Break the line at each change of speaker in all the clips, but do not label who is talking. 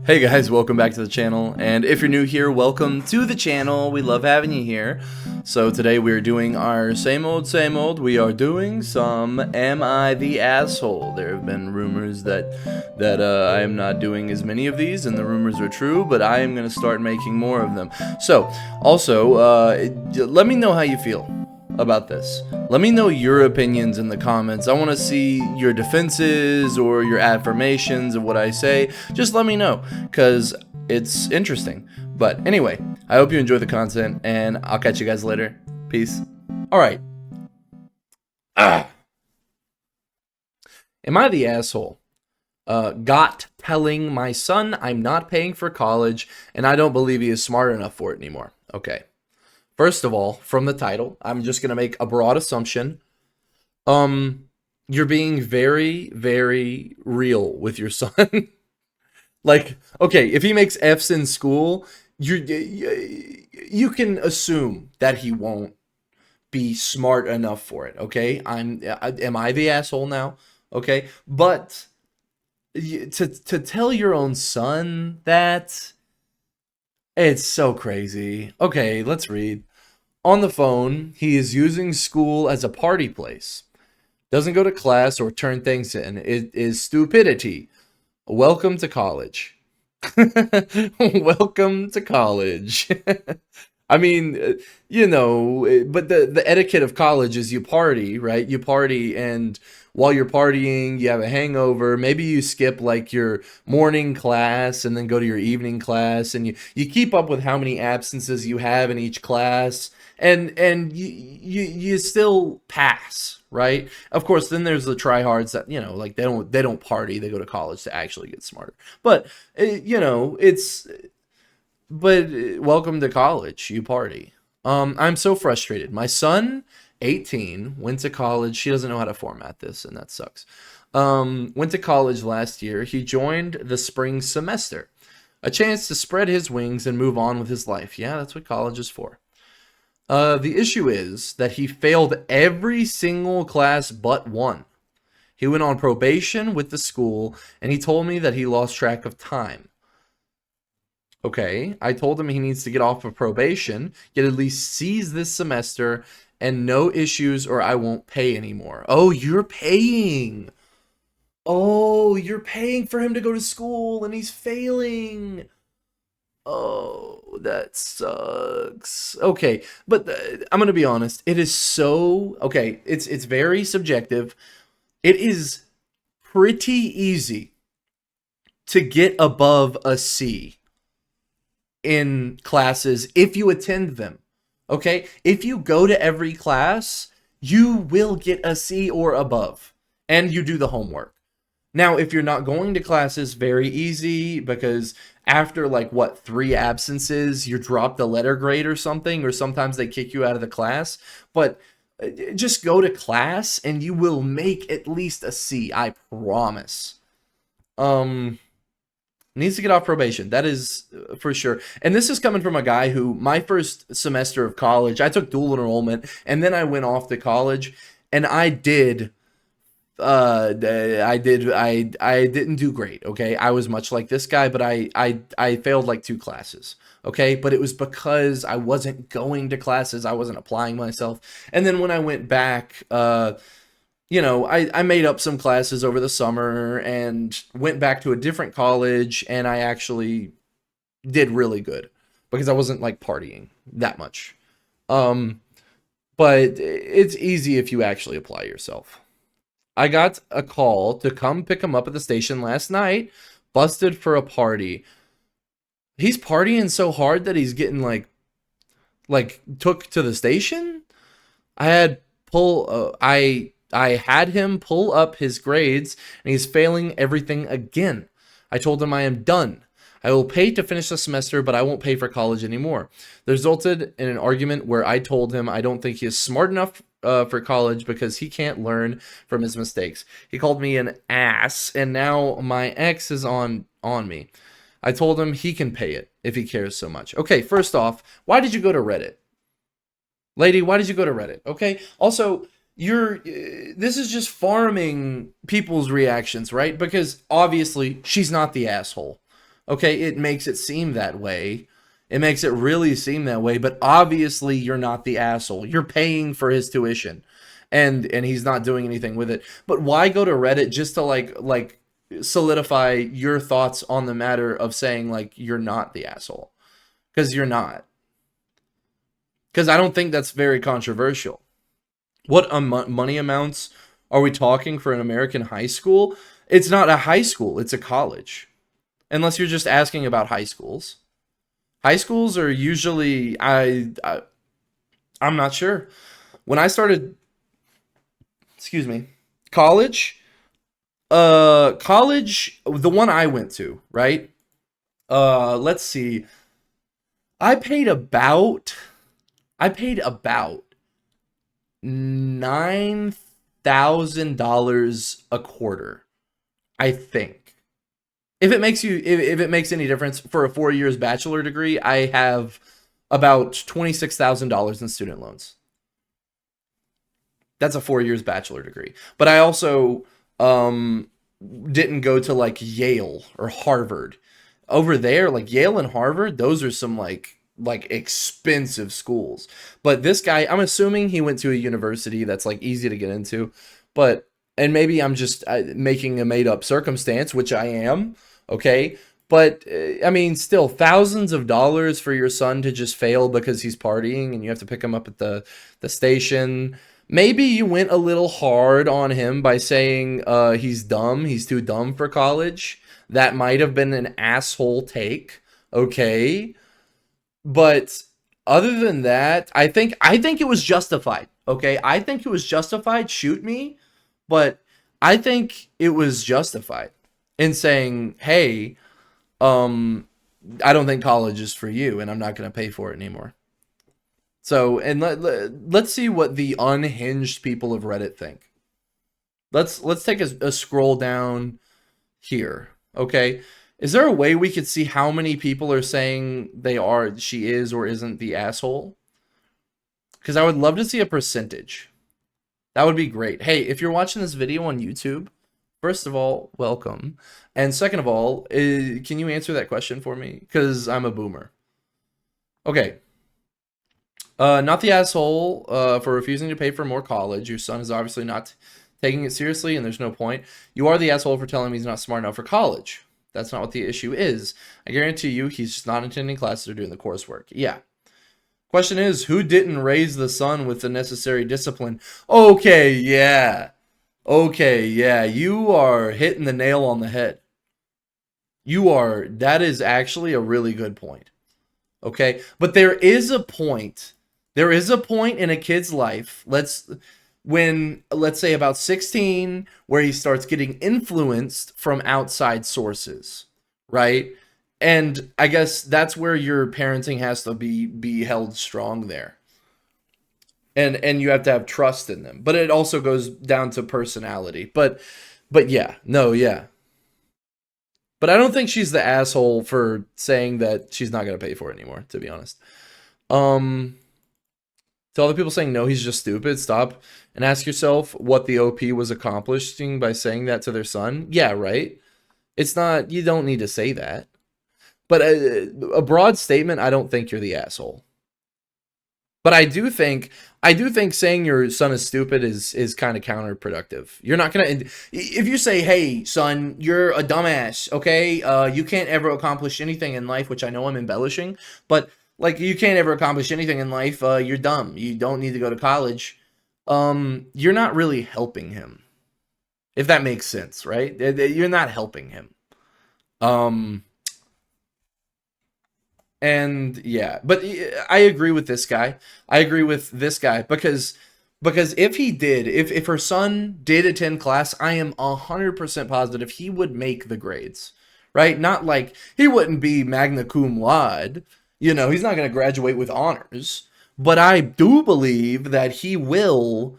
Hey guys, welcome back to the channel, and if you're new here, welcome to the channel. We love having you here. So today we're doing our same old. We are doing some Am I the Asshole? There have been rumors that I am not doing as many of these, and the rumors are true, but I am going to start making more of them. So, also, let me know how you feel about this. Let me know your opinions in the comments. I want to see your defenses or your affirmations of what I say. Just let me know, because it's interesting. But anyway, I hope you enjoy the content, and I'll catch you guys later. Peace. Alright. Am I the asshole? Got telling my son I'm not paying for college, and I don't believe he is smart enough for it anymore. Okay. First of all, from the title, I'm just going to make a broad assumption. You're being very, very real with your son. Like, okay, if he makes F's in school, you can assume that he won't be smart enough for it, okay? Am I the asshole now? Okay? But to tell your own son that, it's so crazy. Okay, let's read. On the phone, he is using school as a party place. Doesn't go to class or turn things in. It is stupidity. Welcome to college. Welcome to college. I mean, you know, but the etiquette of college is you party, right? You party, and while you're partying, you have a hangover. Maybe you skip like your morning class and then go to your evening class, and you keep up with how many absences you have in each class, and you still pass, right? Of course, then there's the tryhards that, you know, like they don't party, they go to college to actually get smarter. But you know, but welcome to college, you party. I'm so frustrated. My son, 18, went to college. She doesn't know how to format this, and that sucks. Went to college last year. He joined the spring semester. A chance to spread his wings and move on with his life. Yeah, that's what college is for. The issue is that he failed every single class but one. He went on probation with the school, and he told me that he lost track of time. Okay, I told him he needs to get off of probation, get at least C's this semester, and no issues or I won't pay anymore. Oh, you're paying. Oh, you're paying for him to go to school, and he's failing. Oh, that sucks. Okay, but I'm gonna be honest. It is so okay. It's very subjective. It is pretty easy to get above a C in classes if you attend them. Okay, if you go to every class, you will get a C or above, and you do the homework. Now, if you're not going to classes, very easy, because after like what, 3 absences, you drop the letter grade or something, or sometimes they kick you out of the class. But just go to class and you will make at least a C, I promise. Needs to get off probation. That is for sure. And this is coming from a guy who, my first semester of college, I took dual enrollment, and then I went off to college, and I didn't do great. Okay, I was much like this guy, but I failed like 2 classes. Okay, but it was because I wasn't going to classes, I wasn't applying myself. And then when I went back, you know, I made up some classes over the summer and went back to a different college, and I actually did really good because I wasn't like partying that much. But it's easy if you actually apply yourself. I got a call to come pick him up at the station last night, busted for a party. He's partying so hard that he's getting like took to the station. I had him pull up his grades, and he's failing everything again. I told him I am done. I will pay to finish the semester, but I won't pay for college anymore. This resulted in an argument where I told him I don't think he is smart enough for college because he can't learn from his mistakes. He called me an ass, and now my ex is on me. I told him he can pay it if he cares so much. Okay, first off, why did you go to Reddit? Lady, why did you go to Reddit? Okay, also, this is just farming people's reactions, right? Because obviously she's not the asshole. Okay, it makes it seem that way. It makes it really seem that way, but obviously you're not the asshole. You're paying for his tuition. And he's not doing anything with it. But why go to Reddit just to like solidify your thoughts on the matter of saying like you're not the asshole? Cuz you're not. Cuz I don't think that's very controversial. What money amounts are we talking for an American high school? It's not a high school, it's a college. Unless you're just asking about high schools. High schools are usually I'm not sure. When I started, excuse me, college, college, the one I went to, right? Let's see. I paid about I paid about $9,000 a quarter, I think. If it makes any difference, for a 4 years bachelor degree, I have about $26,000 in student loans. That's a 4 years bachelor degree. But I also um didn't go to like Yale or Harvard. Over there, like Yale and Harvard, those are some like expensive schools. But this guy, I'm assuming he went to a university that's like easy to get into. But and maybe I'm just making a made up circumstance, which I am, okay? But I mean, still thousands of dollars for your son to just fail because he's partying and you have to pick him up at the station. Maybe you went a little hard on him by saying he's dumb, he's too dumb for college. That might have been an asshole take, okay? But other than that, I think it was justified. Okay, I think it was justified. Shoot me, but I think it was justified in saying, "Hey, um, I don't think college is for you, and I'm not going to pay for it anymore." So, and let's see what the unhinged people of Reddit think. Let's take a scroll down here. Okay. Is there a way we could see how many people are saying she is or isn't the asshole? Because I would love to see a percentage. That would be great. Hey, if you're watching this video on YouTube, first of all, welcome. And second of all, can you answer that question for me? Because I'm a boomer. Okay. Not the asshole for refusing to pay for more college. Your son is obviously not taking it seriously, and there's no point. You are the asshole for telling him he's not smart enough for college. That's not what the issue is. I guarantee you he's just not attending classes or doing the coursework. Yeah. Question is, who didn't raise the son with the necessary discipline? Okay, yeah. Okay, yeah. You are hitting the nail on the head. That is actually a really good point. Okay? But there is a point. There is a point in a kid's life. Let's say about 16, where he starts getting influenced from outside sources, right? And I guess that's where your parenting has to be held strong there. And you have to have trust in them. But it also goes down to personality. But yeah, no, yeah. But I don't think she's the asshole for saying that she's not going to pay for it anymore, to be honest. To all the people saying no, he's just stupid, stop and ask yourself what the OP was accomplishing by saying that to their son. Yeah, right? It's not, you don't need to say that. But a broad statement, I don't think you're the asshole. But I do think saying your son is stupid is kind of counterproductive. You're not gonna, if you say, "Hey, son, you're a dumbass," okay, you can't ever accomplish anything in life, which I know I'm embellishing, but like you can't ever accomplish anything in life. You're dumb. You don't need to go to college. You're not really helping him, if that makes sense, right? You're not helping him. Um, And yeah, but I agree with this guy. I agree with this guy because if her son did attend class, I am 100% positive he would make the grades, right? Not like he wouldn't be magna cum laude, he's not going to graduate with honors, but I do believe that he will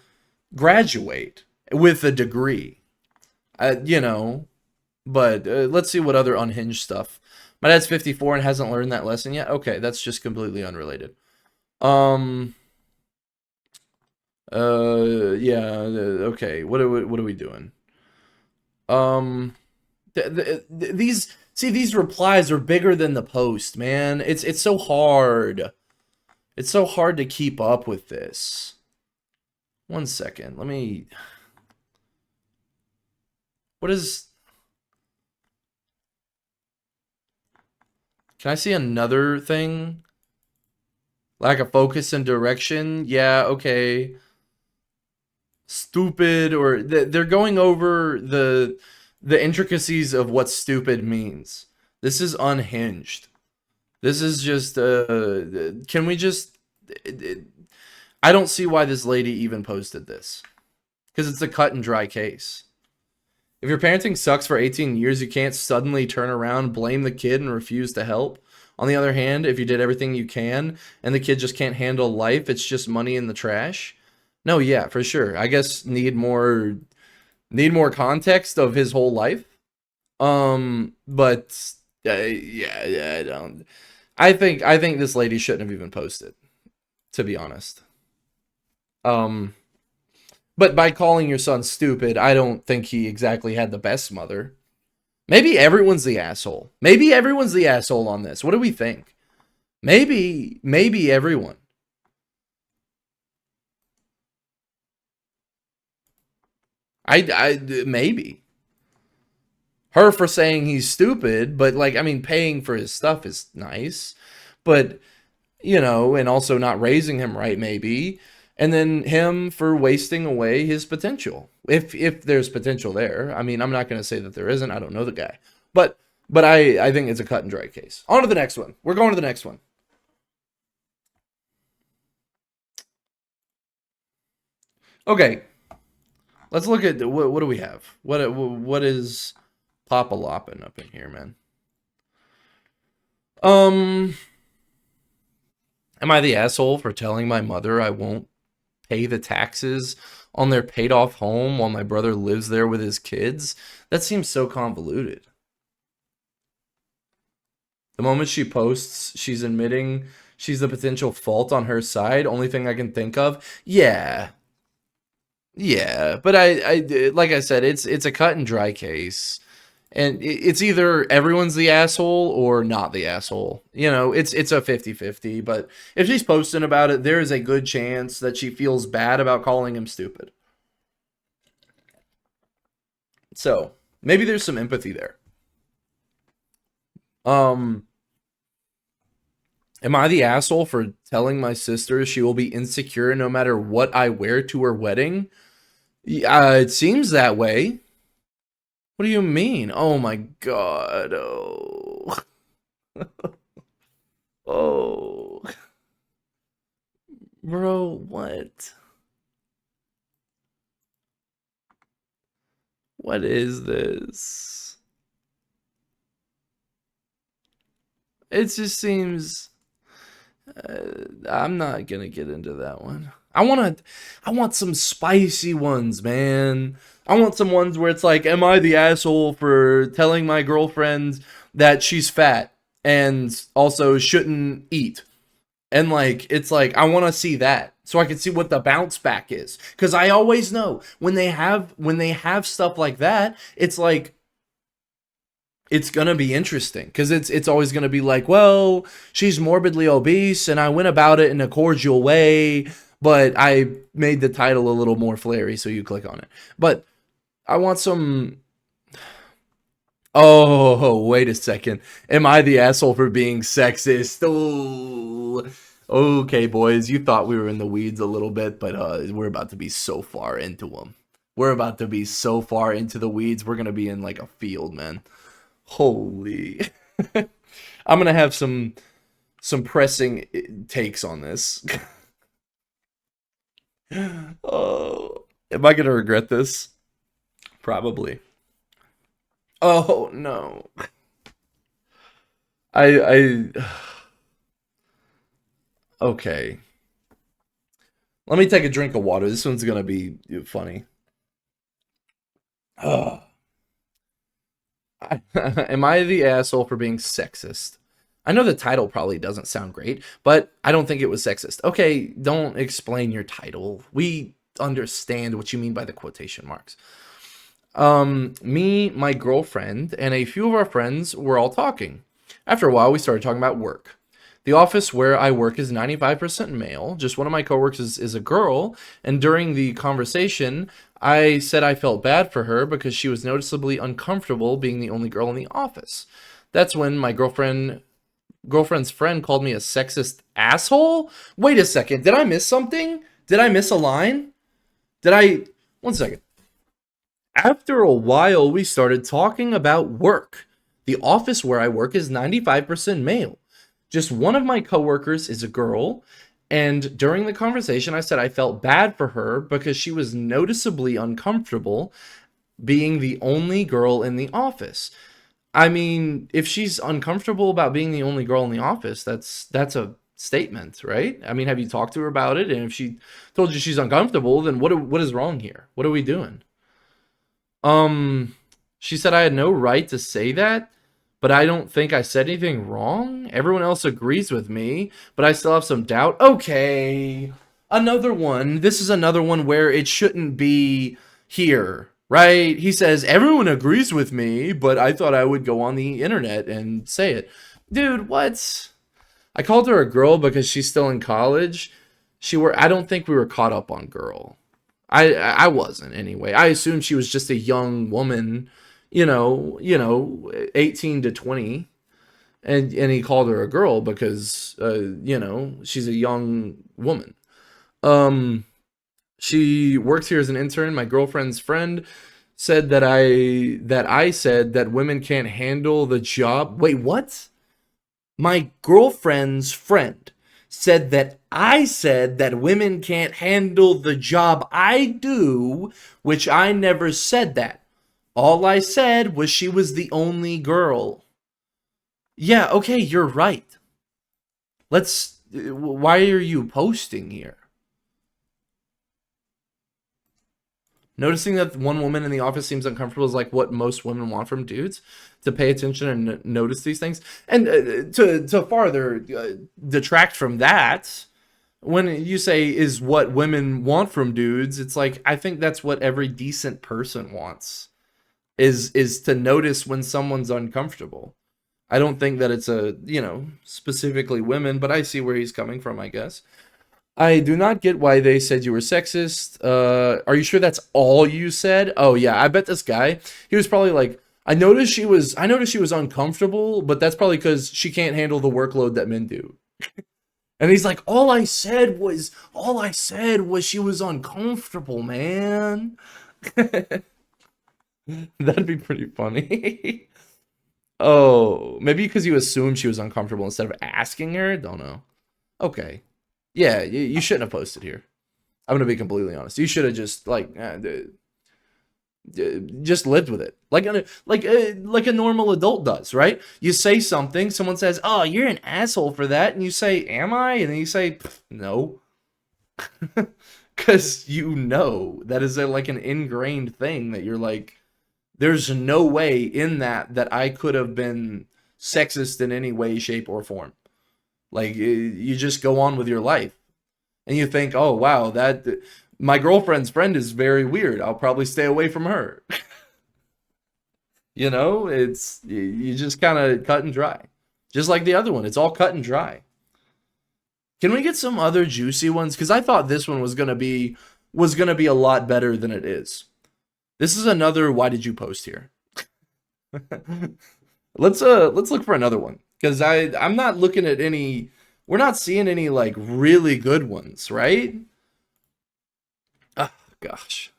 graduate with a degree, uh, you know, but let's see what other unhinged stuff. My dad's 54 and hasn't learned that lesson yet. Okay, that's just completely unrelated. Um. Yeah. Okay. What are we doing? Um. These See, these replies are bigger than the post, man. It's so hard. It's so hard to keep up with this. One second. Let me... What is... Can I see another thing? Lack of focus and direction? Yeah, okay. Stupid, or they're going over the intricacies of what stupid means. This is unhinged. This is just can we just I don't see why this lady even posted this, because it's a cut and dry case. If your parenting sucks for 18 years, you can't suddenly turn around, blame the kid, and refuse to help. On the other hand, if you did everything you can and the kid just can't handle life, it's just money in the trash. No, yeah, for sure. I guess need more context of his whole life. But yeah, I don't. I think this lady shouldn't have even posted, to be honest. But by calling your son stupid, I don't think he exactly had the best mother. Maybe everyone's the asshole. Maybe everyone's the asshole on this. What do we think? Maybe everyone. Maybe. Her for saying he's stupid, but like, I mean, paying for his stuff is nice, but you know, and also not raising him right, maybe. And then him for wasting away his potential. If there's potential there. I mean, I'm not going to say that there isn't. I don't know the guy. But I think it's a cut and dry case. On to the next one. We're going to the next one. Okay. Let's look at what do we have? What is Papa Loppin' up in here, man? Am I the asshole for telling my mother I won't pay the taxes on their paid off home while my brother lives there with his kids? That seems so convoluted. The moment she posts, she's admitting she's the potential fault on her side. Only thing I can think of. Yeah. Yeah, but I like I said, it's a cut and dry case. And it's either everyone's the asshole or not the asshole. You know, it's a 50-50, but if she's posting about it, there is a good chance that she feels bad about calling him stupid. So, maybe there's some empathy there. Am I the asshole for telling my sister she will be insecure no matter what I wear to her wedding? It seems that way. What do you mean? Oh my god. Oh. Oh. Bro, what? What is this? It just seems I'm not gonna get into that one. I want some spicy ones, man. I want some ones where it's like, am I the asshole for telling my girlfriend that she's fat and also shouldn't eat? And like, it's like, I want to see that so I can see what the bounce back is. Because I always know when they have stuff like that, it's like, it's gonna be interesting because it's always gonna be like, well, she's morbidly obese and I went about it in a cordial way, but I made the title a little more flary, so you click on it. But I want some. Oh, wait a second. Am I the asshole for being sexist? Oh, okay, boys. You thought we were in the weeds a little bit, but we're about to be so far into them. We're about to be so far into the weeds. We're gonna be in like a field, man. Holy. I'm gonna have some pressing takes on this. Oh, am I gonna regret this? Probably. Oh no. I okay. Let me take a drink of water. This one's gonna be funny. Ugh. Am I the asshole for being sexist? I know the title probably doesn't sound great, but I don't think it was sexist. Okay, don't explain your title. We understand what you mean by the quotation marks. Me, my girlfriend, and a few of our friends were all talking. After a while, we started talking about work. The office where I work is 95% male. Just one of my coworkers is a girl. And during the conversation, I said I felt bad for her because she was noticeably uncomfortable being the only girl in the office. That's when my girlfriend's friend called me a sexist asshole. Wait a second. Did I miss something? Did I miss a line? Did I? One second. After a while, we started talking about work. The office where I work is 95% male. Just one of my coworkers is a girl, and during the conversation, I said I felt bad for her because she was noticeably uncomfortable being the only girl in the office. I mean, if she's uncomfortable about being the only girl in the office, that's a statement, right? I mean, have you talked to her about it? And if she told you she's uncomfortable, then what is wrong here? What are we doing? Um, she said I had no right to say that, but I don't think I said anything wrong. Everyone else agrees with me, but I still have some doubt. Okay. Another one. This is another one where it shouldn't be here, right? He says, everyone agrees with me, but I thought I would go on the internet and say it. Dude, what? I called her a girl because she's still in college. I don't think we were caught up on girl. I wasn't anyway. I assumed she was just a young woman, 18 to 20, and he called her a girl because she's a young woman. Um she works here as an intern. My girlfriend's friend said that I said that women can't handle the job. Wait, what? My girlfriend's friend said that I said that women can't handle the job I do, which I never said that. All I said was she was the only girl. Yeah, okay, you're right. Why are you posting here? Noticing that one woman in the office seems uncomfortable is like what most women want from dudes, to pay attention and notice these things. And to farther detract from that, when you say is what women want from dudes, it's like I think that's what every decent person wants, is to notice when someone's uncomfortable. I don't think that it's specifically women, but I see where he's coming from, I guess. I do not get why they said you were sexist. Are you sure that's all you said? Oh yeah, I bet this guy, he was probably like, I noticed she was uncomfortable, but that's probably because she can't handle the workload that men do. And he's like, all I said was she was uncomfortable, man. That'd be pretty funny. Oh, maybe because you assumed she was uncomfortable instead of asking her? Don't know. Okay. Yeah, you shouldn't have posted here. I'm gonna be completely honest. You should have just just lived with it, like a normal adult does, right? You say something, someone says, "Oh, you're an asshole for that," and you say, "Am I?" And then you say, "No," because that is like an ingrained thing that you're like, there's no way in that I could have been sexist in any way, shape, or form. Like you just go on with your life, and you think, "Oh wow, that my girlfriend's friend is very weird. I'll probably stay away from her." It's you just kind of cut and dry, just like the other one. It's all cut and dry. Can we get some other juicy ones? Because I thought this one was gonna be a lot better than it is. This is another. Why did you post here? Let's look for another one, because I'm not looking at any. We're not seeing any like really good ones, right? Oh gosh.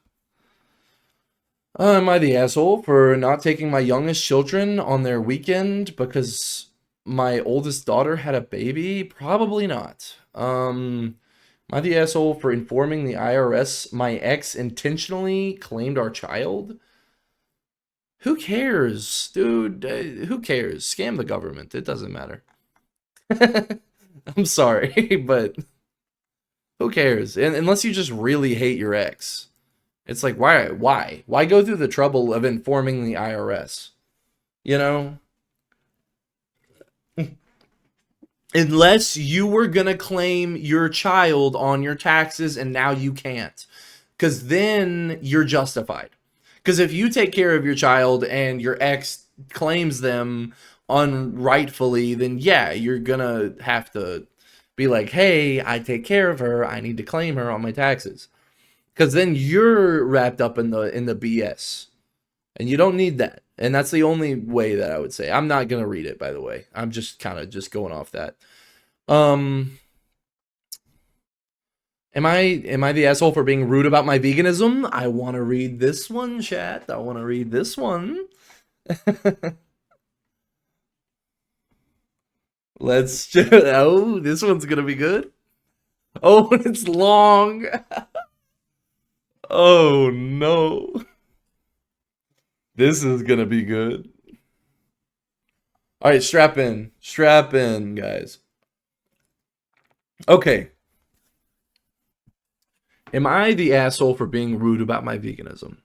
Am I the asshole for not taking my youngest children on their weekend because my oldest daughter had a baby? Probably not. Am I the asshole for informing the IRS my ex intentionally claimed our child? Who cares, dude? Who cares? Scam the government. It doesn't matter. I'm sorry, but who cares? And unless you just really hate your ex. It's like, why go through the trouble of informing the IRS? You know? Unless you were gonna claim your child on your taxes and now you can't. Because then you're justified. Because if you take care of your child and your ex claims them unrightfully, then yeah, you're gonna have to be like, hey, I take care of her. I need to claim her on my taxes. Because then you're wrapped up in the BS, and you don't need that. And that's the only way that I would say. I'm not gonna read it, by the way. I'm just kind of just going off that. Um, am I the asshole for being rude about my veganism? I want to read this one, chat. I want to read this one. Let's just, oh, this one's gonna be good. Oh, it's long. Oh no. This is gonna be good. All right, strap in, guys. Okay, am I the asshole for being rude about my veganism?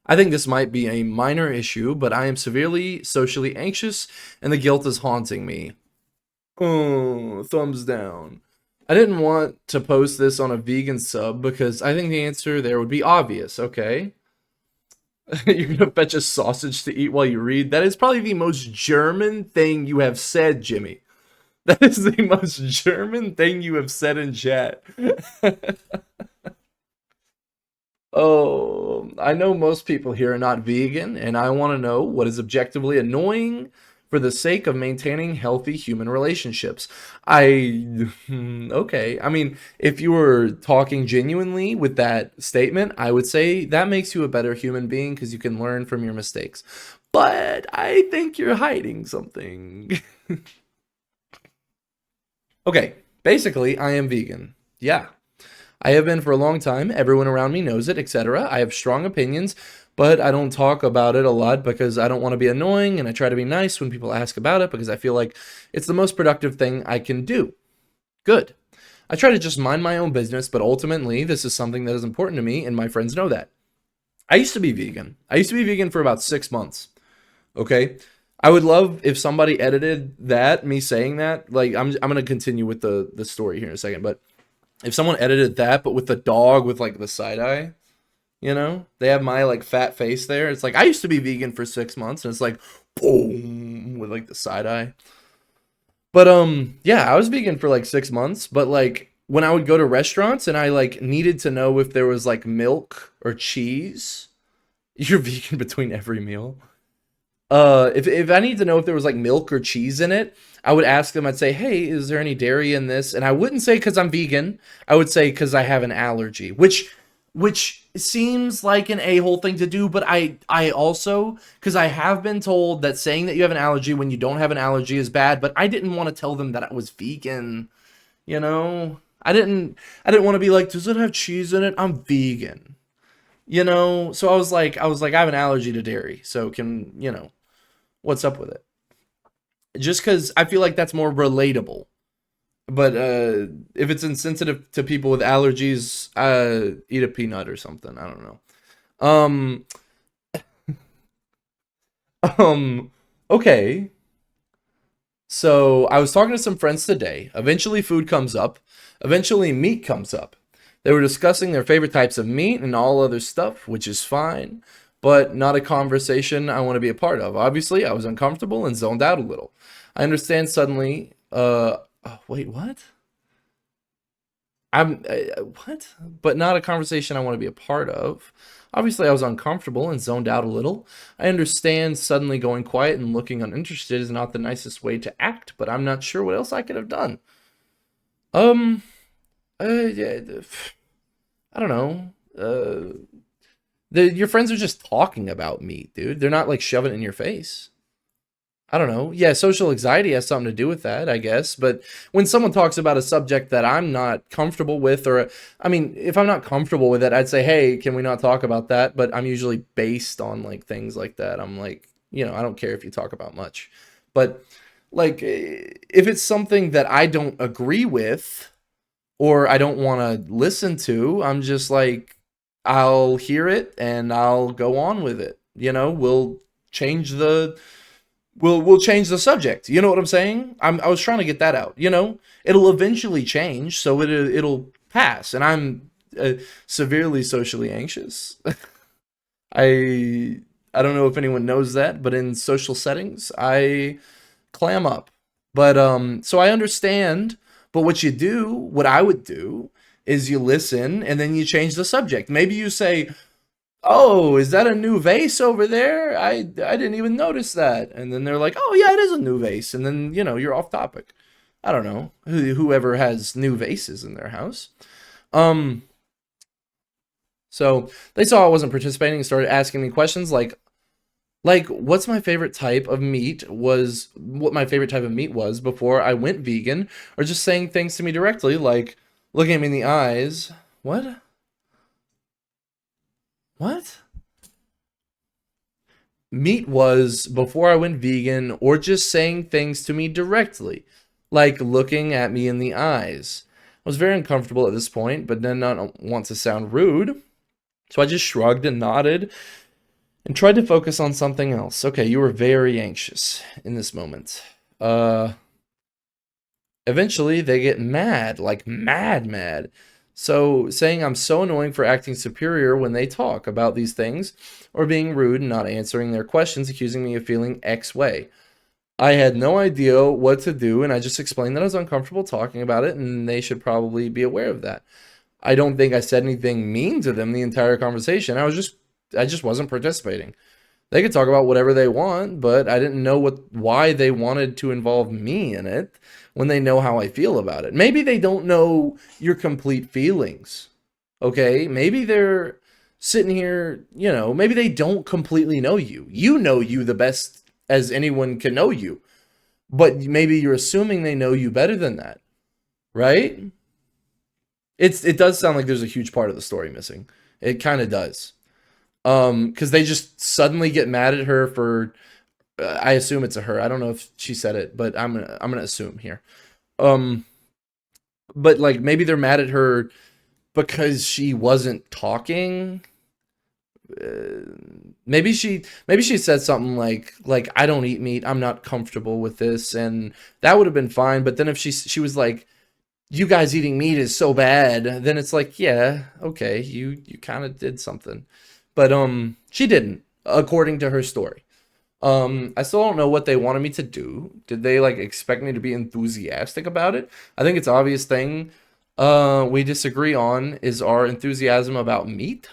I think this might be a minor issue, but I am severely socially anxious and the guilt is haunting me. Oh, thumbs down. I didn't want to post this on a vegan sub because I think the answer there would be obvious, okay? You're gonna fetch a sausage to eat while you read? That is probably the most German thing you have said, Jimmy. That is the most German thing you have said in chat. Oh, I know most people here are not vegan, and I want to know what is objectively annoying for the sake of maintaining healthy human relationships. Okay. I mean, if you were talking genuinely with that statement, I would say that makes you a better human being because you can learn from your mistakes. But I think you're hiding something. Okay, basically, I am vegan. Yeah, I have been for a long time. Everyone around me knows it, etc. I have strong opinions, but I don't talk about it a lot because I don't want to be annoying and I try to be nice when people ask about it because I feel like it's the most productive thing I can do. Good. I try to just mind my own business, but ultimately, this is something that is important to me and my friends know that. I used to be vegan. I used to be vegan for about 6 months. Okay. I would love if somebody edited that, me saying that. Like, I'm gonna continue with the story here in a second, but if someone edited that, but with the dog with like the side eye, you know, they have my like fat face there. It's like I used to be vegan for 6 months, and it's like boom with like the side eye. But yeah, I was vegan for like 6 months, but like when I would go to restaurants and I like needed to know if there was like milk or cheese, you're vegan between every meal. If I need to know if there was like milk or cheese in it, I would ask them. I'd say, "Hey, is there any dairy in this?" And I wouldn't say because I'm vegan. I would say because I have an allergy, which seems like an a-hole thing to do. But I also because I have been told that saying that you have an allergy when you don't have an allergy is bad. But I didn't want to tell them that I was vegan. You know, I didn't want to be like, "Does it have cheese in it?" I'm vegan. You know, so I was like, I have an allergy to dairy, so can what's up with it? Just because I feel like that's more relatable. But if it's insensitive to people with allergies, eat a peanut or something. I don't know. Um, um, okay. So I was talking to some friends today. Eventually, food comes up. Eventually, meat comes up. They were discussing their favorite types of meat and all other stuff, which is fine, but not a conversation I want to be a part of. Obviously, I was uncomfortable and zoned out a little. I understand suddenly. Oh, wait, what? What? But not a conversation I want to be a part of. Obviously, I was uncomfortable and zoned out a little. I understand suddenly going quiet and looking uninterested is not the nicest way to act, but I'm not sure what else I could have done. Um, yeah, I don't know. Your friends are just talking about meat, dude. They're not like shoving it in your face. I don't know. Yeah, social anxiety has something to do with that, I guess. But when someone talks about a subject that I'm not comfortable with, or I mean, if I'm not comfortable with it, I'd say, hey, can we not talk about that? But I'm usually based on like things like that. I'm like, I don't care if you talk about much. But like, if it's something that I don't agree with or I don't want to listen to, I'm just like, I'll hear it and I'll go on with it. Change the we'll change the subject. You know what I'm saying? I was trying to get that out. It'll eventually change, so it'll pass. And I'm severely socially anxious. I I don't know if anyone knows that, but in social settings, I clam up. But so I understand, but what you do, what I would do is you listen and then you change the subject. Maybe you say, "Oh, is that a new vase over there? I didn't even notice that." And then they're like, "Oh, yeah, it is a new vase." And then, you're off topic. I don't know. Whoever has new vases in their house. Um so they saw I wasn't participating and started asking me questions like what's my favorite type of meat was what my favorite type of meat was before I went vegan, or just saying things to me directly, like looking at me in the eyes. What meat was before I went vegan, or just saying things to me directly, like looking at me in the eyes. I was very uncomfortable at this point, but did not want to sound rude, so I just shrugged and nodded and tried to focus on something else. Okay, you were very anxious in this moment. Uh, Eventually they get mad, like mad. So saying I'm so annoying for acting superior when they talk about these things, or being rude and not answering their questions, accusing me of feeling X way. I had no idea what to do, and I just explained that I was uncomfortable talking about it, and they should probably be aware of that. I don't think I said anything mean to them the entire conversation. I just wasn't participating. They could talk about whatever they want, but I didn't know why they wanted to involve me in it when they know how I feel about it. Maybe they don't know your complete feelings. Okay? Maybe they're sitting here, maybe they don't completely know you. You know you the best as anyone can know you. But maybe you're assuming they know you better than that, right? It does sound like there's a huge part of the story missing. It kind of does. Because they just suddenly get mad at her for. I assume it's a her. I don't know if she said it, but I'm gonna assume here. Um, but like maybe they're mad at her because she wasn't talking. Maybe she said something like I don't eat meat. I'm not comfortable with this, and that would have been fine. But then if she was like, you guys eating meat is so bad, then it's like, yeah, okay, you kind of did something. But she didn't, according to her story. I still don't know what they wanted me to do. Did they like expect me to be enthusiastic about it? I think it's obvious thing we disagree on is our enthusiasm about meat.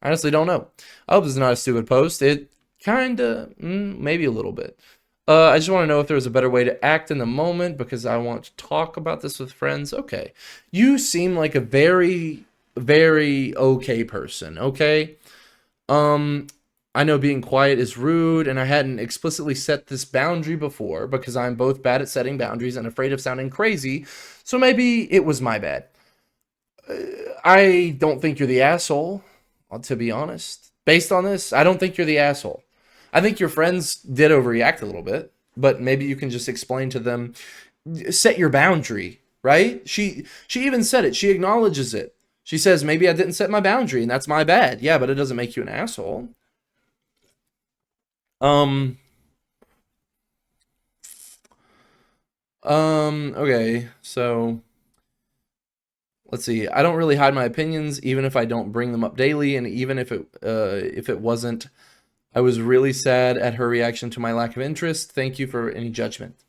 I honestly don't know. I hope this is not a stupid post. It kinda, maybe a little bit. I just want to know if there's a better way to act in the moment because I want to talk about this with friends. Okay. You seem like a very, very okay person, okay? Um, I know being quiet is rude, and I hadn't explicitly set this boundary before because I'm both bad at setting boundaries and afraid of sounding crazy, so maybe it was my bad. I don't think you're the asshole, to be honest. Based on this, I don't think you're the asshole. I think your friends did overreact a little bit, but maybe you can just explain to them, set your boundary, right? She even said it. She acknowledges it. She says, maybe I didn't set my boundary and that's my bad. Yeah, but it doesn't make you an asshole. Um, okay. So, let's see. I don't really hide my opinions even if I don't bring them up daily, and even if it wasn't, I was really sad at her reaction to my lack of interest. Thank you for any judgment.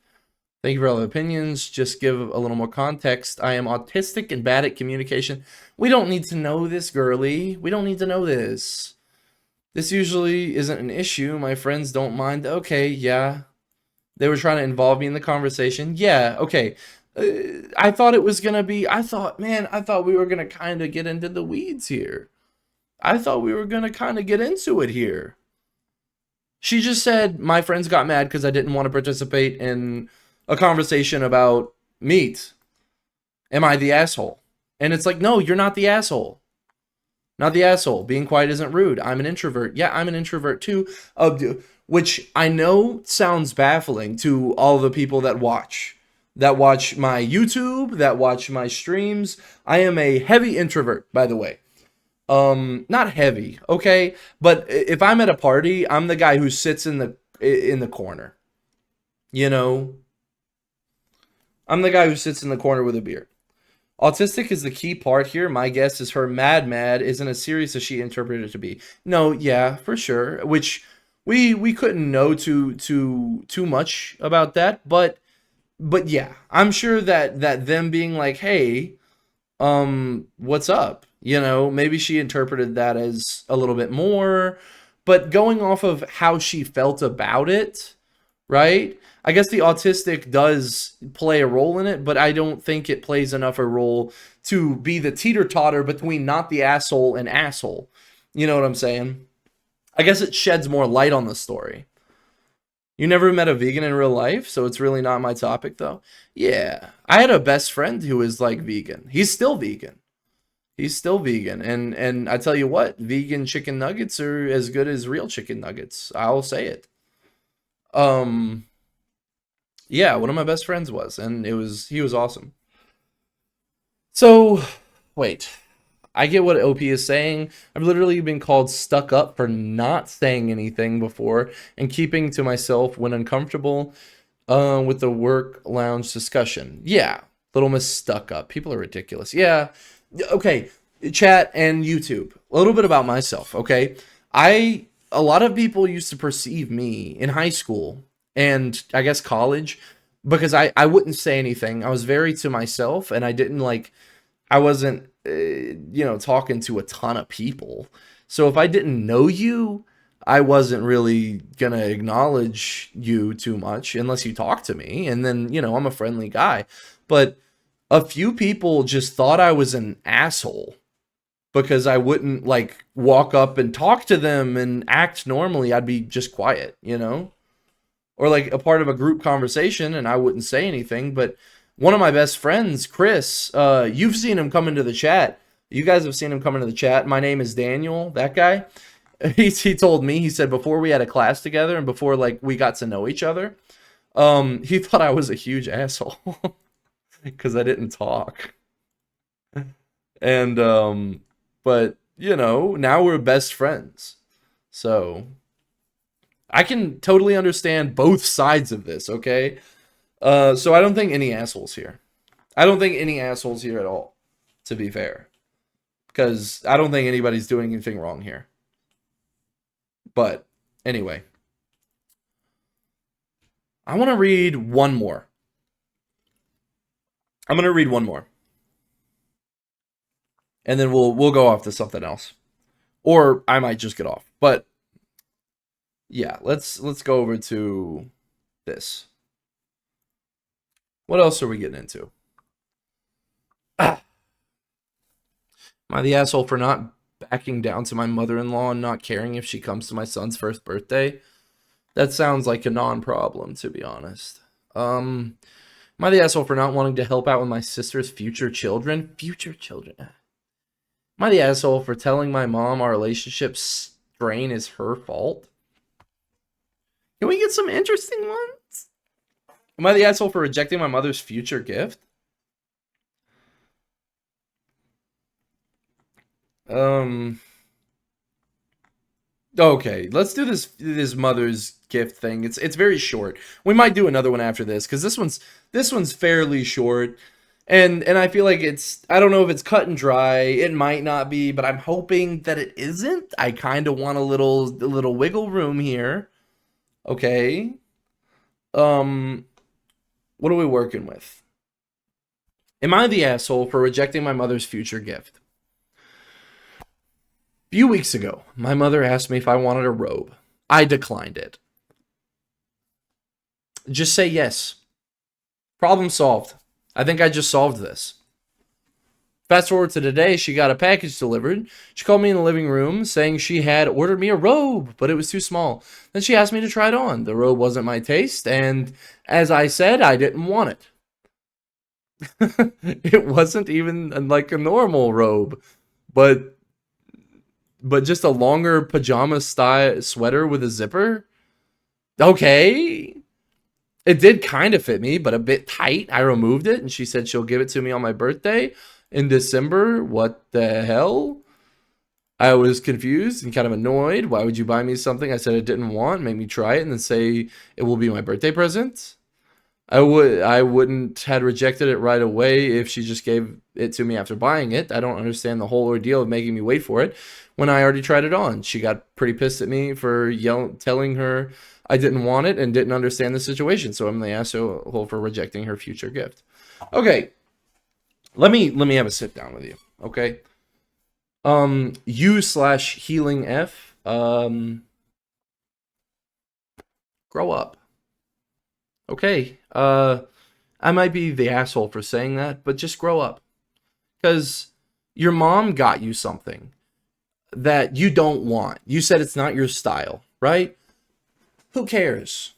Thank you for all the opinions. Just give a little more context. I am autistic and bad at communication. We don't need to know this, girly. We don't need to know this. This usually isn't an issue. My friends don't mind. Okay, yeah. They were trying to involve me in the conversation. Yeah, okay. I thought it was going to be, I thought we were going to kind of get into the weeds here. I thought we were going to kind of get into it here. She just said my friends got mad because I didn't want to participate in a conversation about meat. Am I the asshole? And it's like, no, you're not the asshole. Not the asshole. Being quiet isn't rude. I'm an introvert. Yeah, I'm an introvert too. Which I know sounds baffling to all the people that watch my YouTube, that watch my streams. I am a heavy introvert, by the way. Not heavy, okay? But if I'm at a party, I'm the guy who sits in the corner. You know, I'm the guy who sits in the corner with a beer. Autistic is the key part here. My guess is her mad isn't as serious as she interpreted it to be. No, yeah, for sure. Which we couldn't know too much about that, but yeah, I'm sure that them being like, hey, what's up? You know, maybe she interpreted that as a little bit more, but going off of how she felt about it, right? I guess the autistic does play a role in it, but I don't think it plays enough a role to be the teeter-totter between not the asshole and asshole. You know what I'm saying? I guess it sheds more light on the story. You never met a vegan in real life, so it's really not my topic though. Yeah, I had a best friend who is like vegan. He's still vegan. He's still vegan, and I tell you what, vegan chicken nuggets are as good as real chicken nuggets. I'll say it. Um, yeah, one of my best friends was, and he was awesome. So, wait, I get what OP is saying. I've literally been called stuck up for not saying anything before and keeping to myself when uncomfortable with the work lounge discussion. Yeah, little miss stuck up. People are ridiculous. Yeah. Okay, chat and YouTube. A little bit about myself, okay? A lot of people used to perceive me in high school and I guess college because I wouldn't say anything. I was very to myself and I didn't like I wasn't, talking to a ton of people. So if I didn't know you, I wasn't really gonna acknowledge you too much unless you talk to me. And then, I'm a friendly guy. But a few people just thought I was an asshole because I wouldn't like walk up and talk to them and act normally. I'd be just quiet, or like a part of a group conversation and I wouldn't say anything. But one of my best friends, Chris, you've seen him come into the chat. You guys have seen him come into the chat. My name is Daniel, that guy. He told me, he said before we had a class together and before like we got to know each other, he thought I was a huge asshole because I didn't talk. And but now we're best friends. So I can totally understand both sides of this, okay? So I don't think any assholes here. I don't think any assholes here at all, to be fair. Because I don't think anybody's doing anything wrong here. But anyway. I want to read one more. I'm going to read one more. And then we'll go off to something else. Or I might just get off. But yeah, let's go over to this. What else are we getting into? Am I the asshole for not backing down to my mother-in-law and not caring if she comes to my son's first birthday? That sounds like a non-problem, to be honest. Am I the asshole for not wanting to help out with my sister's future children? Future children. Am I the asshole for telling my mom our relationship strain is her fault? Can we get some interesting ones? Am I the asshole for rejecting my mother's future gift? Okay, let's do this mother's gift thing. It's very short. We might do another one after this because this one's fairly short. And I feel like I don't know if it's cut and dry. It might not be, but I'm hoping that it isn't. I kind of want a little wiggle room here. Okay. What are we working with? Am I the asshole for rejecting my mother's future gift? A few weeks ago, my mother asked me if I wanted a robe. I declined it. Just say yes. Problem solved. I think I just solved this. Fast forward to today, she got a package delivered. She called me in the living room saying she had ordered me a robe, but it was too small. Then she asked me to try it on. The robe wasn't my taste, and as I said, I didn't want it. It wasn't even like a normal robe, but just a longer pajama style sweater with a zipper. Okay. It did kind of fit me, but a bit tight. I removed it, and she said she'll give it to me on my birthday in December. What the hell? I was confused and kind of annoyed. Why would you buy me something I said I didn't want? Make me try it and then say it will be my birthday present? I wouldn't had rejected it right away if she just gave it to me after buying it. I don't understand the whole ordeal of making me wait for it when I already tried it on. She got pretty pissed at me for telling her I didn't want it and didn't understand the situation. So I'm the asshole for rejecting her future gift. Okay, let me have a sit down with you. Okay, U/healing F. Grow up. Okay. I might be the asshole for saying that, but just grow up. Because your mom got you something that you don't want. You said it's not your style, right? Who cares?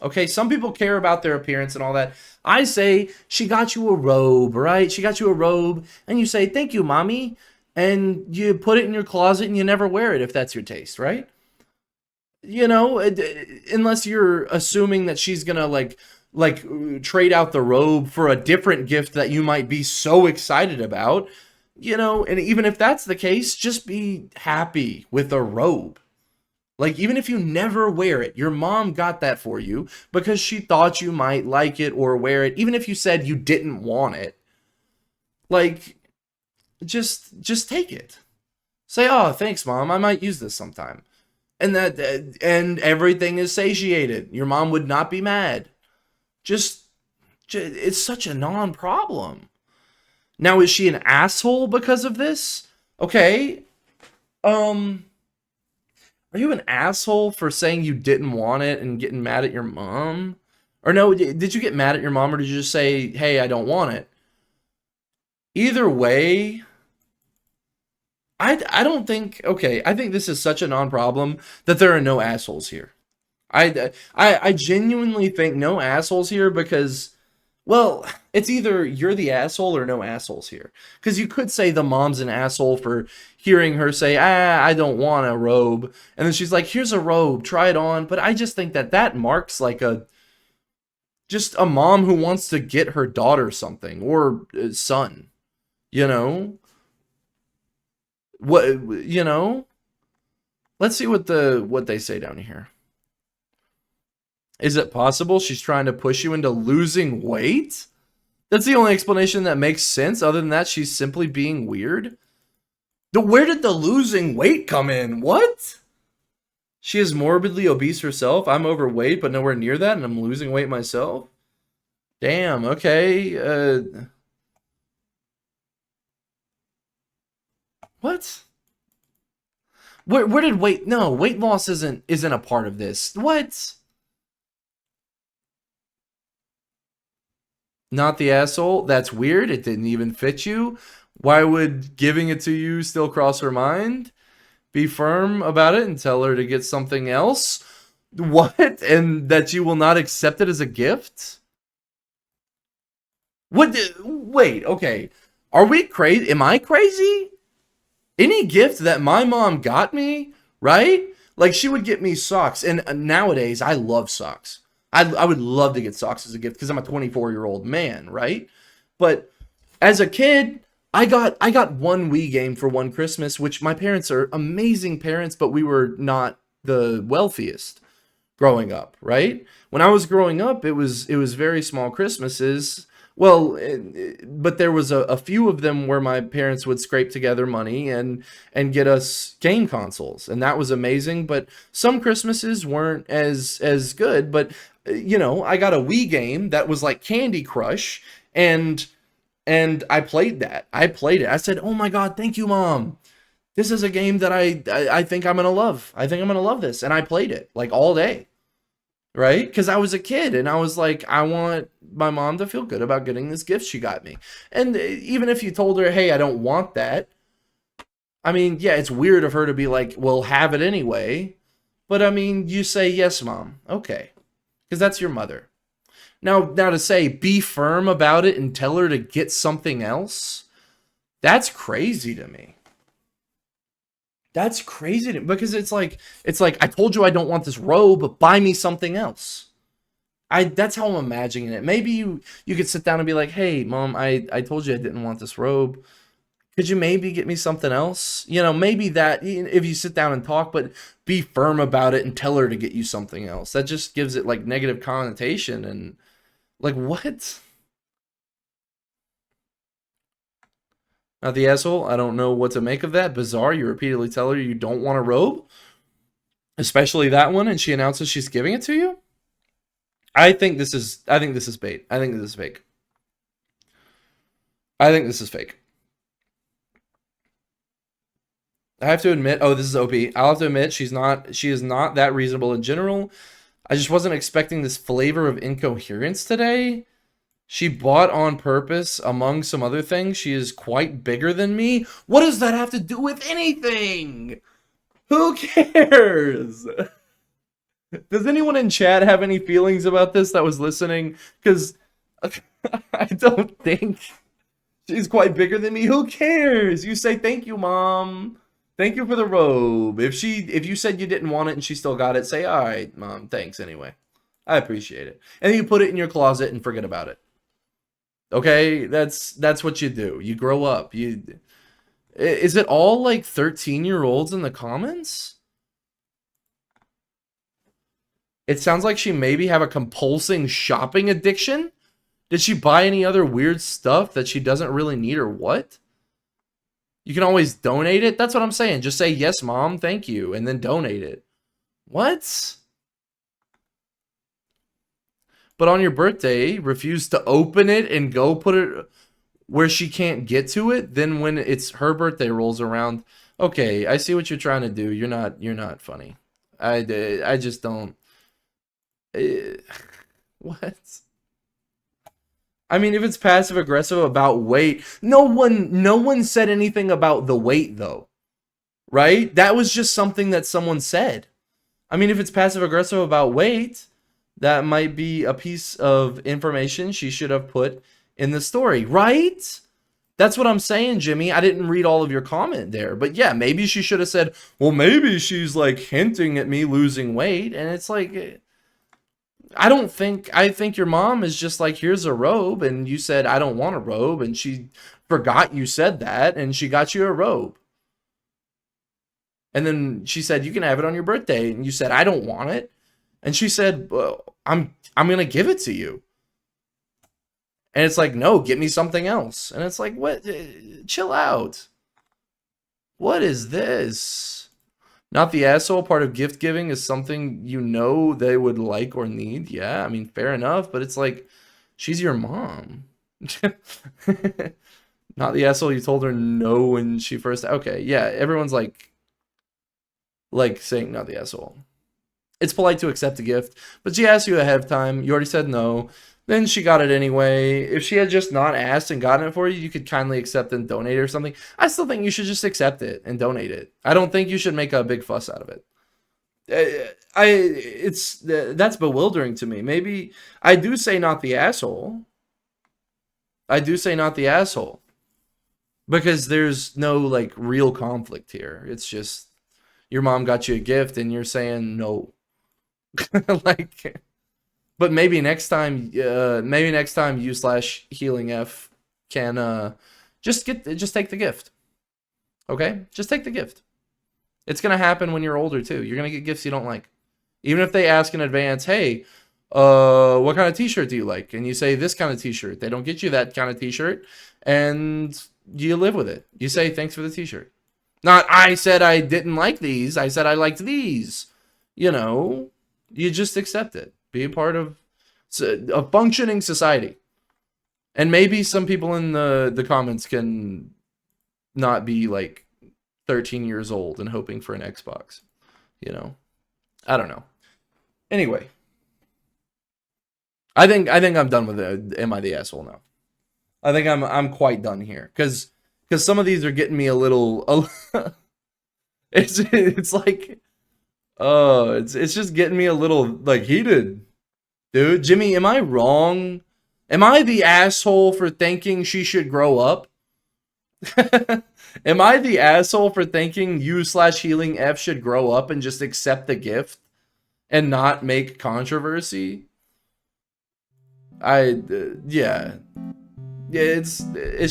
Okay, some people care about their appearance and all that. I say she got you a robe, right? She got you a robe, and you say, "Thank you, mommy." And you put it in your closet and you never wear it if that's your taste, right? You know, unless you're assuming that she's gonna trade out the robe for a different gift that you might be so excited about, you know. And even if that's the case, just be happy with a robe. Like, even if you never wear it, your mom got that for you because she thought you might like it or wear it. Even if you said you didn't want it, like, just take it. Say, "Oh, thanks, mom, I might use this sometime." And and everything is satiated. Your mom would not be mad. Just it's such a non-problem. Now, is she an asshole because of this? Okay. Are you an asshole for saying you didn't want it and getting mad at your mom? Or no, did you get mad at your mom, or did you just say, "Hey, I don't want it"? Either way, I don't think, okay, I think this is such a non-problem that there are no assholes here. I genuinely think no assholes here because, well, it's either you're the asshole or no assholes here. Because you could say the mom's an asshole for hearing her say, I don't want a robe. And then she's like, "Here's a robe, try it on." But I just think that that marks like just a mom who wants to get her daughter something, or son, you know? What, you know? Let's see what they say down here. Is it possible she's trying to push you into losing weight? That's the only explanation that makes sense. Other than that, she's simply being weird. Where did the losing weight come in? What? She is morbidly obese herself. I'm overweight, but nowhere near that, and I'm losing weight myself. Damn, okay. What? Where did weight? No, weight loss isn't a part of this. What? Not the asshole? That's weird. It didn't even fit you. Why would giving it to you still cross her mind? Be firm about it and tell her to get something else. What? And that you will not accept it as a gift? What? Wait, okay. Are we crazy? Am I crazy? Any gift that my mom got me, right? Like, she would get me socks. And nowadays, I love socks. I would love to get socks as a gift because I'm a 24-year-old man, right? But as a kid, I got one Wii game for one Christmas, which my parents are amazing parents, but we were not the wealthiest growing up, right? When I was growing up, it was very small Christmases. Well, but there was a few of them where my parents would scrape together money and get us game consoles, and that was amazing. But some Christmases weren't as good. But you know, I got a Wii game that was like Candy Crush, and I played that. I played it. I said, "Oh my God, thank you, Mom. This is a game that I think I'm gonna love. I think I'm gonna love this." And I played it like all day, right? Because I was a kid and I was like, I want my mom to feel good about getting this gift she got me. And even if you told her, "Hey, I don't want that," I mean, yeah, it's weird of her to be like, "Well, have it anyway." But I mean, you say, "Yes, Mom." Okay. Because that's your mother. Now to say be firm about it and tell her to get something else, that's crazy to me. That's crazy to me because it's like I told you I don't want this robe, but buy me something else. That's how I'm imagining it. Maybe you could sit down and be like, "Hey, Mom, I told you I didn't want this robe. Could you maybe get me something else?" You know, maybe that if you sit down and talk, but be firm about it and tell her to get you something else. That just gives it like negative connotation, and Like, what? Not the asshole. I don't know what to make of that. Bizarre. You repeatedly tell her you don't want a robe, especially that one, and she announces she's giving it to you. I think this is bait. I think this is fake. I think this is fake. I have to admit, oh, this is OP. I'll have to admit she is not that reasonable in general. I just wasn't expecting this flavor of incoherence today. She bought on purpose, among some other things. She is quite bigger than me. What does that have to do with anything? Who cares? Does anyone in chat have any feelings about this that was listening? Because I don't think she's quite bigger than me. Who cares? You say, thank you, Mom. Thank you for the robe. If you said you didn't want it and she still got it, say, all right, Mom, thanks anyway. I appreciate it. And then you put it in your closet and forget about it. Okay? That's what you do. You grow up. Is it all like 13-year-olds in the comments? It sounds like she maybe have a compulsing shopping addiction. Did she buy any other weird stuff that she doesn't really need or what? You can always donate it. That's what I'm saying. Just say, yes, Mom, thank you, and then donate it. What? But on your birthday, refuse to open it and go put it where she can't get to it. Then when it's her birthday rolls around, okay, I see what you're trying to do. You're not funny. I just don't. What? I mean, if it's passive aggressive about weight, no one said anything about the weight though, right? That was just something that someone said. I mean, if it's passive aggressive about weight, that might be a piece of information she should have put in the story, right? That's what I'm saying, Jimmy. I didn't read all of your comment there, but yeah, maybe she should have said, well, maybe she's like hinting at me losing weight, and it's like, I think your mom is just like, here's a robe, and you said, I don't want a robe, and she forgot you said that, and she got you a robe. And then she said, you can have it on your birthday, and you said, I don't want it. And she said, well, I'm going to give it to you. And it's like, no, get me something else. And it's like, what? Chill out. What is this? Not the asshole part of gift giving is something you know they would like or need. Yeah, I mean, fair enough. But it's like, she's your mom. Not the asshole you told her no when she first. Okay, yeah, everyone's like saying not the asshole. It's polite to accept a gift, but she asked you ahead of time. You already said no. Then she got it anyway. If she had just not asked and gotten it for you, you could kindly accept and donate it or something. I still think you should just accept it and donate it. I don't think you should make a big fuss out of it. That's bewildering to me. Maybe I do say not the asshole. I do say not the asshole. Because there's no like real conflict here. It's just your mom got you a gift and you're saying no. Like, but maybe next time you / healing F can just take the gift. Okay, just take the gift. It's gonna happen when you're older too. You're gonna get gifts you don't like, even if they ask in advance. Hey, what kind of T-shirt do you like? And you say this kind of T-shirt. They don't get you that kind of T-shirt, and you live with it. You say thanks for the T-shirt. Not I said I didn't like these. I said I liked these. You know. You just accept it. Be a part of a functioning society. And maybe some people in the comments can not be like 13 years old and hoping for an Xbox. You know? I don't know. Anyway. I think I'm done with it. Am I the asshole now? I think I'm quite done here. Because some of these are getting me a little it's like it's just getting me a little like heated. Dude, Jimmy, am I wrong? Am I the asshole for thinking she should grow up? Am I the asshole for thinking you / healing F should grow up and just accept the gift and not make controversy? Yeah, it's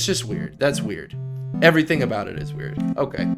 just weird. That's weird. Everything about it is weird. Okay.